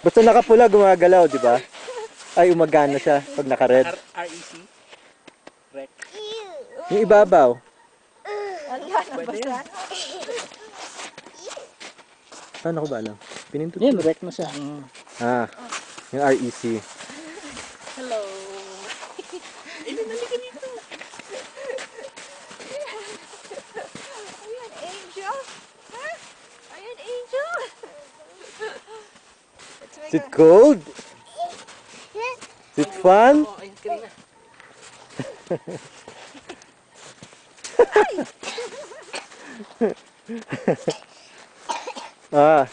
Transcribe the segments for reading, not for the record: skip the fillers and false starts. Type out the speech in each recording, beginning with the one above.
Basta nakapula, gumagalaw, di ba? Ay, umagana siya pag naka-red. REC. Rec. Yung ibabaw. Wala na basa. Paano ko ba alam? Pinindot Yan, ko. rec na siya. Ah, yung REC. Hello. Ayan, Angel. Ha? Ayan, Angel. Is it cold? Is it fun? Oh, ayun, kanina. Ah.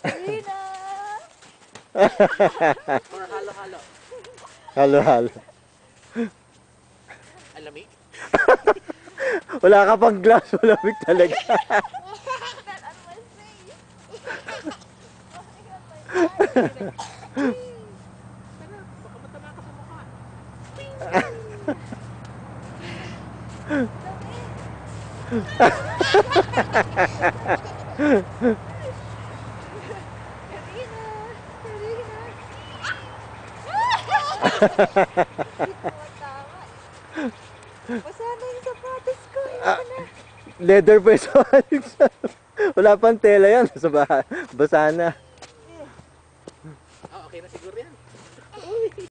Rina. Or halo-halo. Halo-halo. Alamig? Wala ka pang glass, malamig talaga. That on my face. Oh my God, my God. Baka matama ka sa mukha. Karina. Karina. Basa na yung sapatos ko. Ayoko na. Leather pa yung sapatos. Wala pang tela yan. Basa na. Oh, okay na siguro yan.